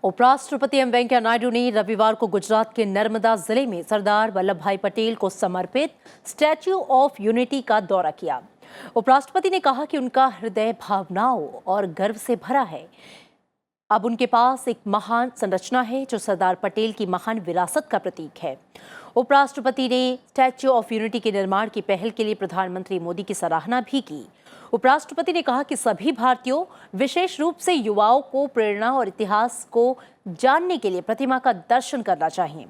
उपराष्ट्रपति एम वेंकैया नायडू ने रविवार को गुजरात के नर्मदा जिले में सरदार वल्लभ भाई पटेल को समर्पित स्टैच्यू ऑफ यूनिटी का दौरा किया। उपराष्ट्रपति ने कहा कि उनका हृदय भावनाओं और गर्व से भरा है। अब उनके पास एक महान संरचना है जो सरदार पटेल की महान विरासत का प्रतीक है। उपराष्ट्रपति ने स्टैच्यू ऑफ यूनिटी के निर्माण की पहल के लिए प्रधानमंत्री मोदी की सराहना भी की। उपराष्ट्रपति ने कहा कि सभी भारतीयों, विशेष रूप से युवाओं को प्रेरणा और इतिहास को जानने के लिए प्रतिमा का दर्शन करना चाहिए।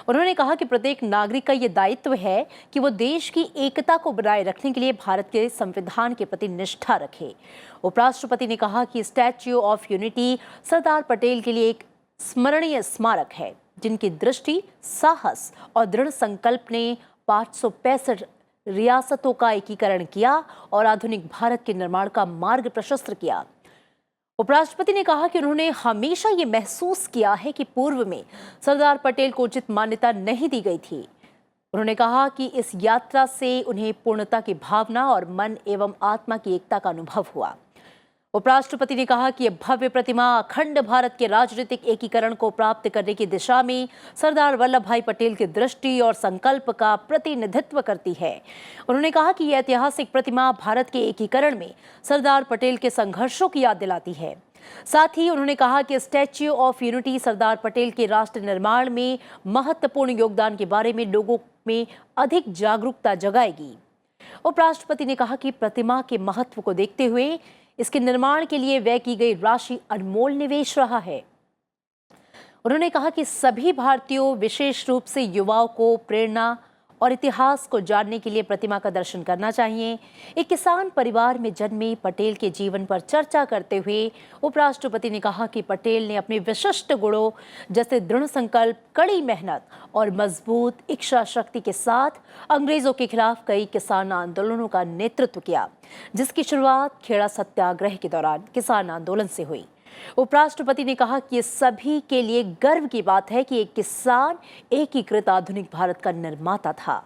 उन्होंने कहा कि प्रत्येक नागरिक का ये दायित्व है कि वो देश की एकता को बनाए रखने के लिए भारत के संविधान के प्रति निष्ठा रखे। उपराष्ट्रपति ने कहा कि statue of unity Sardar Patel के लिए एक स्मरणीय स्मारक है, जिनकी दृष्टि, साहस और दृढ़ संकल्प ने 565 रियासतों का एकीकरण किया और आधुनिक भारत के निर्माण का मार्ग प्रशस्त किया। उपराष्ट्रपति ने कहा कि उन्होंने हमेशा ये महसूस किया है कि पूर्व में सरदार पटेल को उचित मान्यता नहीं दी गई थी। उन्होंने कहा कि इस यात्रा से उन्हें पूर्णता की भावना और मन एवं आत्मा की एकता का अनुभव हुआ। उपराष्ट्रपति ने कहा कि यह भव्य प्रतिमा अखंड भारत के राजनीतिक एकीकरण को प्राप्त करने की दिशा में सरदार वल्लभ भाई पटेल की दृष्टि और संकल्प का प्रतिनिधित्व करती है। उन्होंने कहा कि यह ऐतिहासिक प्रतिमा भारत के एकीकरण में सरदार पटेल के संघर्षों की याद दिलाती है। साथ ही उन्होंने कहा कि statue of unity Sardar Patel के राष्ट्र निर्माण में महत्वपूर्ण योगदान के बारे में लोगों में अधिक जागरूकता जगाएगी। उपराष्ट्रपति ने कहा कि प्रतिमा के महत्व को देखते हुए इसके निर्माण के लिए व्यय की गई राशि अनमोल निवेश रहा है। उन्होंने कहा कि सभी भारतीयों, विशेष रूप से युवाओं को प्रेरणा और इतिहास को जानने के लिए प्रतिमा का दर्शन करना चाहिए। एक किसान परिवार में जन्मे पटेल के जीवन पर चर्चा करते हुए उपराष्ट्रपति ने कहा कि पटेल ने अपने विशिष्ट गुणों जैसे दृढ़ संकल्प, कड़ी मेहनत और मजबूत इच्छा शक्ति के साथ अंग्रेजों के खिलाफ कई किसान आंदोलनों का नेतृत्व किया, जिसकी शुरुआत खेड़ा सत्याग्रह के दौरान किसान आंदोलन से हुई। उपराष्ट्रपति ने कहा कि ये सभी के लिए गर्व की बात है कि एक किसान एकीकृत आधुनिक भारत का निर्माता था।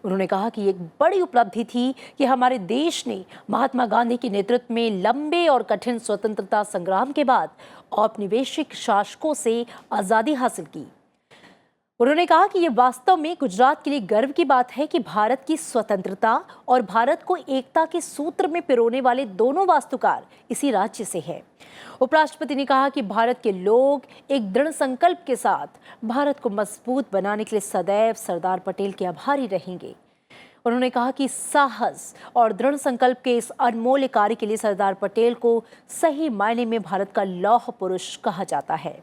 उन्होंने कहा कि एक बड़ी उपलब्धि थी कि हमारे देश ने महात्मा गांधी के नेतृत्व में लंबे और कठिन स्वतंत्रता संग्राम के बाद औपनिवेशिक शासकों से आज़ादी हासिल की। उन्होंने कहा कि यह वास्तव में गुजरात के लिए गर्व की बात है कि भारत की स्वतंत्रता और भारत को एकता के सूत्र में पिरोने वाले दोनों वास्तुकार इसी राज्य से हैं। उपराष्ट्रपति ने कहा कि भारत के लोग एक दृढ़ संकल्प के साथ भारत को मजबूत बनाने के लिए सदैव सरदार पटेल के आभारी रहेंगे। उन्होंने कहा कि साहस और दृढ़ संकल्प के इस अनमोल कार्य के लिए सरदार पटेल को सही मायने में भारत का लौह पुरुष कहा जाता है।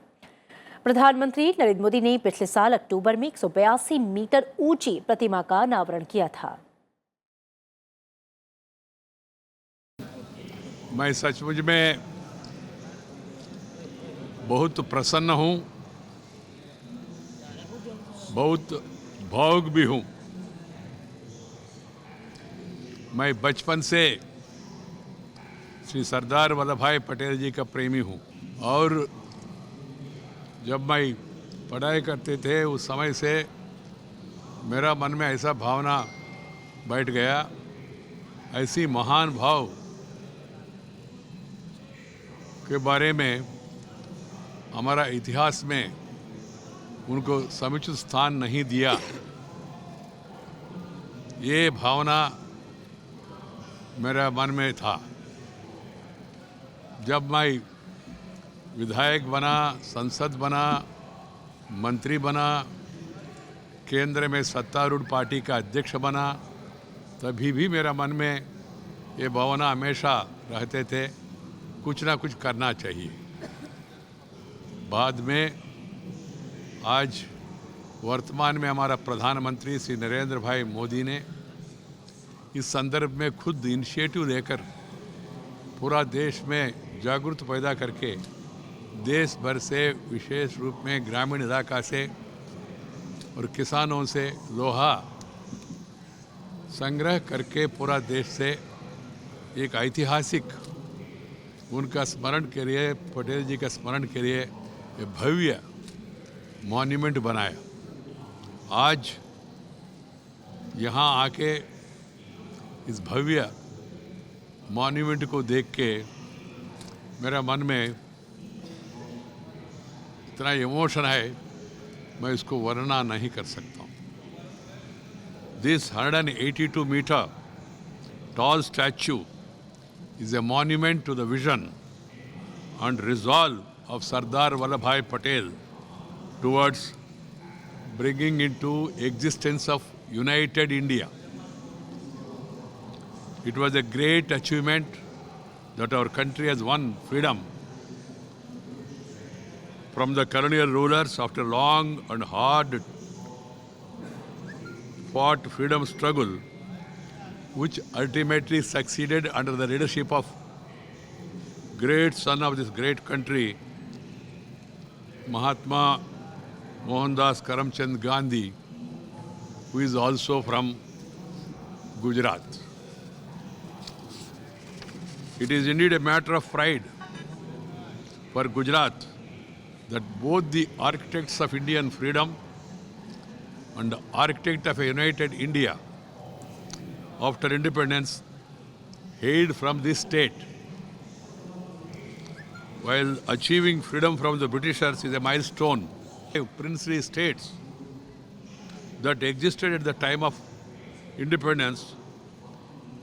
प्रधानमंत्री नरेंद्र मोदी ने पिछले साल अक्टूबर में 182 मीटर ऊंची प्रतिमा का अनावरण किया था। मैं सचमुच में बहुत प्रसन्न हूं, बहुत भावुक भी हूं। मैं बचपन से श्री सरदार वल्लभ भाई पटेल जी का प्रेमी हूं और जब मैं पढ़ाई करते थे उस समय से मेरा मन में ऐसा भावना बैठ गया, ऐसी महान भाव के बारे में हमारा इतिहास में उनको समुचित स्थान नहीं दिया। ये भावना मेरा मन में था। जब मैं विधायक बना, संसद बना, मंत्री बना, केंद्र में सत्तारूढ़ पार्टी का अध्यक्ष बना, तभी भी मेरा मन में ये भावना हमेशा रहते थे, कुछ ना कुछ करना चाहिए। बाद में आज वर्तमान में हमारा प्रधानमंत्री श्री नरेंद्र भाई मोदी ने इस संदर्भ में खुद इनिशिएटिव लेकर पूरा देश में जागरूकता पैदा करके देश भर से, विशेष रूप में ग्रामीण इलाका से और किसानों से लोहा संग्रह करके पूरा देश से एक ऐतिहासिक उनका स्मरण के लिए, पटेल जी का स्मरण के लिए एक भव्य मॉन्यूमेंट बनाया। आज यहाँ आके इस भव्य मॉन्यूमेंट को देख के मेरा मन में इतना इमोशन है, मैं इसको वर्णना नहीं कर सकता हूँ. This 182-meter tall statue is a monument to the vision and resolve of Sardar Vallabhbhai Patel towards bringing into existence of united India. It was a great achievement that our country has won freedom from the colonial rulers after long and hard fought freedom struggle, which ultimately succeeded under the leadership of great son of this great country, Mahatma Mohandas Karamchand Gandhi, who is also from Gujarat. It is indeed a matter of pride for Gujarat that both the architects of Indian freedom and the architect of a united India after independence hailed from this state. While achieving freedom from the Britishers is a milestone, princely states that existed at the time of independence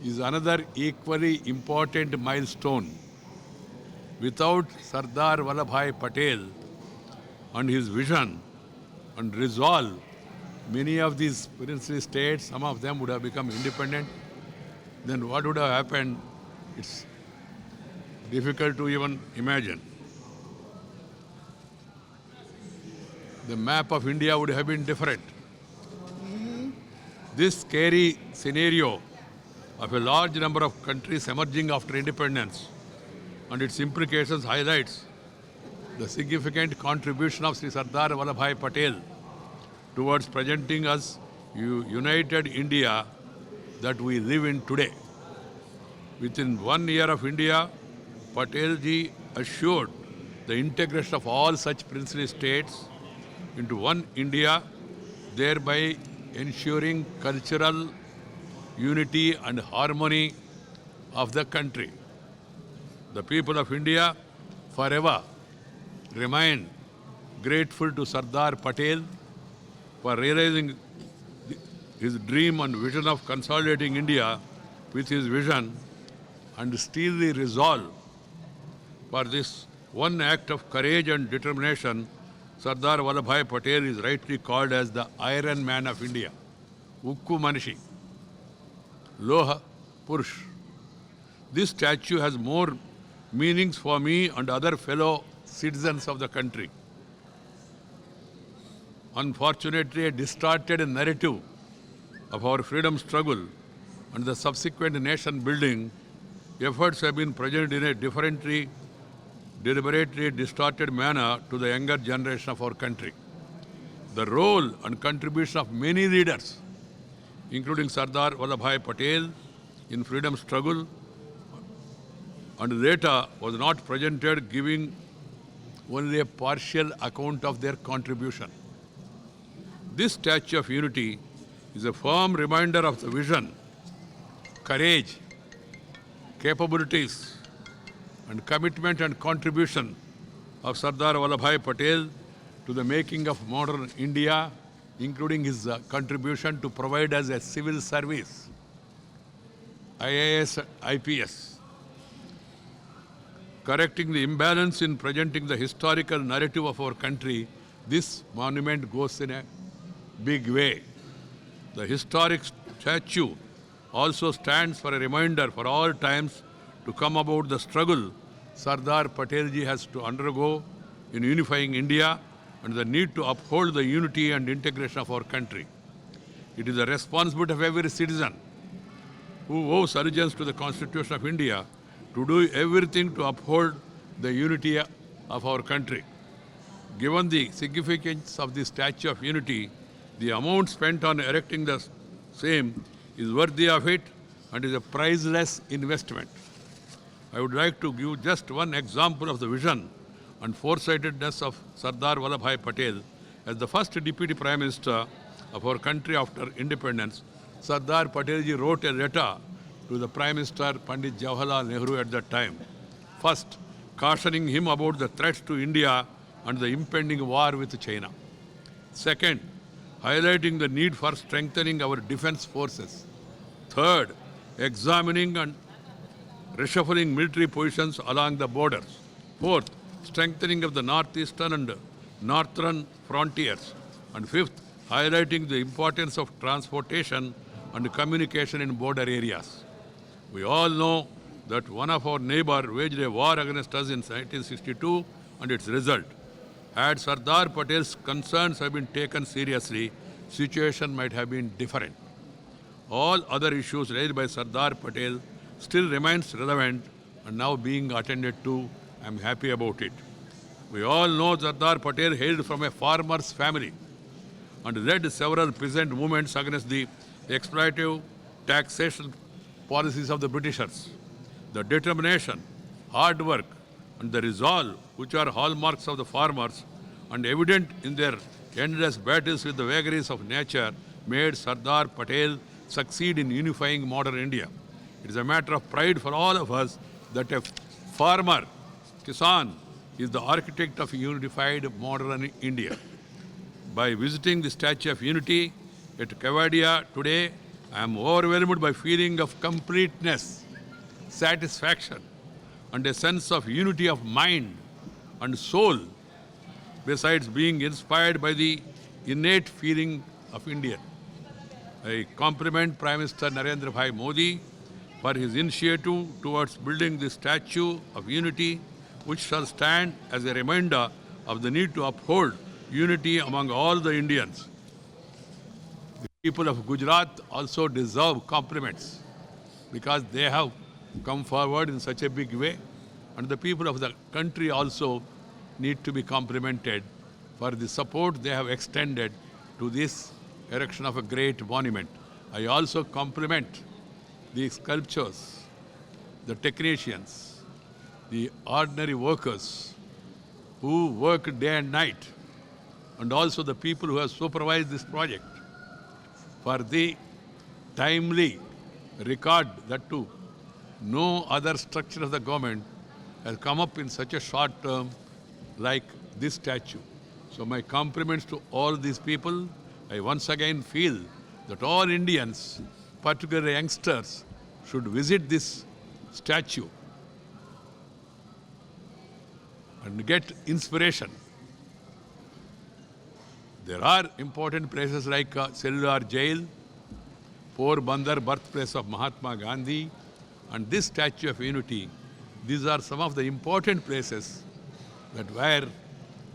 is another equally important milestone. Without Sardar Vallabhbhai Patel and his vision and resolve, many of these princely states, some of them would have become independent. Then what would have happened? It's difficult to even imagine. The map of India would have been different. This scary scenario of a large number of countries emerging after independence and its implications highlights the significant contribution of Sri Sardar Vallabhbhai Patel towards presenting us united India that we live in today. Within 1 year of India, Patel ji assured the integration of all such princely states into one India, thereby ensuring cultural unity and harmony of the country. The people of India forever remain grateful to Sardar Patel for realizing his dream and vision of consolidating India with his vision and steely resolve. For this one act of courage and determination, Sardar Vallabhbhai Patel is rightly called as the Iron Man of India, Ukku Manishi, Loha Purush. This statue has more meanings for me and other fellow citizens of the country. Unfortunately, a distorted narrative of our freedom struggle and the subsequent nation building efforts have been presented in a deliberately distorted manner to the younger generation of our country. The role and contribution of many leaders, including Sardar Vallabhbhai Patel, in freedom struggle and later was not presented, giving only a partial account of their contribution. This statue of unity is a firm reminder of the vision, courage, capabilities, and commitment and contribution of Sardar Vallabhbhai Patel to the making of modern India, including his contribution to provide us a civil service, IAS, IPS, correcting the imbalance in presenting the historical narrative of our country. This monument goes in a big way. The historic statue also stands for a reminder for all times to come about the struggle Sardar Patel ji has to undergo in unifying India and the need to uphold the unity and integration of our country. It is the responsibility of every citizen who owes allegiance to the Constitution of India to do everything to uphold the unity of our country. Given the significance of the Statue of Unity, the amount spent on erecting the same is worthy of it and is a priceless investment. I would like to give just one example of the vision and foresightedness of Sardar Vallabhbhai Patel. As the first Deputy Prime Minister of our country after independence, Sardar Patel ji wrote a letter to the Prime Minister Pandit Jawaharlal Nehru at that time. First, cautioning him about the threats to India and the impending war with China. Second, highlighting the need for strengthening our defense forces. Third, examining and reshuffling military positions along the borders. Fourth, strengthening of the northeastern and northern frontiers. And fifth, highlighting the importance of transportation and communication in border areas. We all know that one of our neighbors waged a war against us in 1962 and its result. Had Sardar Patel's concerns have been taken seriously, situation might have been different. All other issues raised by Sardar Patel still remains relevant and now being attended to. I am happy about it. We all know Sardar Patel hailed from a farmer's family and led several peasant movements against the exploitative taxation policies of the Britishers. The determination, hard work, and the resolve, which are hallmarks of the farmers and evident in their endless battles with the vagaries of nature, made Sardar Patel succeed in unifying modern India. It is a matter of pride for all of us that a farmer, Kisan, is the architect of a unified modern India. By visiting the Statue of Unity at Kevadia today, I am overwhelmed by feeling of completeness, satisfaction, and a sense of unity of mind and soul, besides being inspired by the innate feeling of Indian. I compliment Prime Minister Narendra Bhai Modi for his initiative towards building the Statue of Unity, which shall stand as a reminder of the need to uphold unity among all the Indians. The people of Gujarat also deserve compliments because they have come forward in such a big way, and the people of the country also need to be complimented for the support they have extended to this erection of a great monument. I also compliment the sculptors, the technicians, the ordinary workers who work day and night, and also the people who have supervised this project for the timely record that too. No other structure of the government has come up in such a short term like this statue. So my compliments to all these people. I once again feel that all Indians, particularly youngsters, should visit this statue and get inspiration. There are important places like Cellular Jail, Porbandar, birthplace of Mahatma Gandhi, and this Statue of Unity. These are some of the important places that where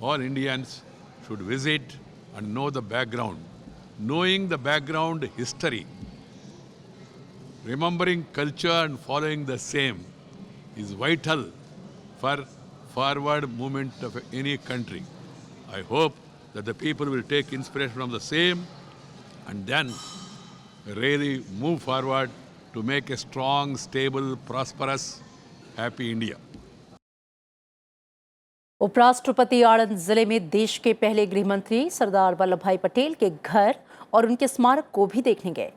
all Indians should visit and know the background. Knowing the background history, remembering culture and following the same is vital for forward movement of any country. I hope that the people will take inspiration from the same and then really move forward to make a strong, stable, prosperous, happy India. उपराष्ट्रपति आणंद जिले में देश के पहले गृह मंत्री सरदार वल्लभ भाई पटेल के घर और उनके स्मारक को भी देखने गए।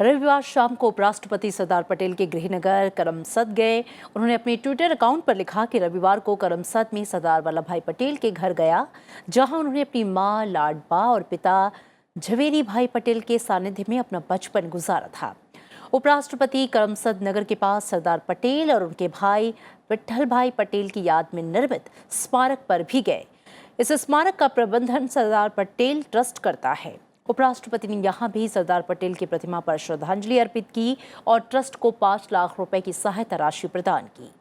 रविवार शाम को उपराष्ट्रपति सरदार पटेल के गृहनगर करमसद गए। उन्होंने अपने ट्विटर अकाउंट पर लिखा कि रविवार को करमसद में सरदार वल्लभ भाई पटेल के घर गया, जहां उन्होंने अपनी मां लाडबा और पिता झवेरी भाई पटेल के सानिध्य में अपना बचपन गुजारा था। उपराष्ट्रपति करमसद नगर के पास सरदार पटेल और उनके भाई विट्ठल भाई पटेल की याद में निर्मित स्मारक पर भी गए। इस स्मारक का प्रबंधन सरदार पटेल ट्रस्ट करता है। उपराष्ट्रपति ने यहां भी सरदार पटेल की प्रतिमा पर श्रद्धांजलि अर्पित की और ट्रस्ट को 5 लाख रुपए की सहायता राशि प्रदान की।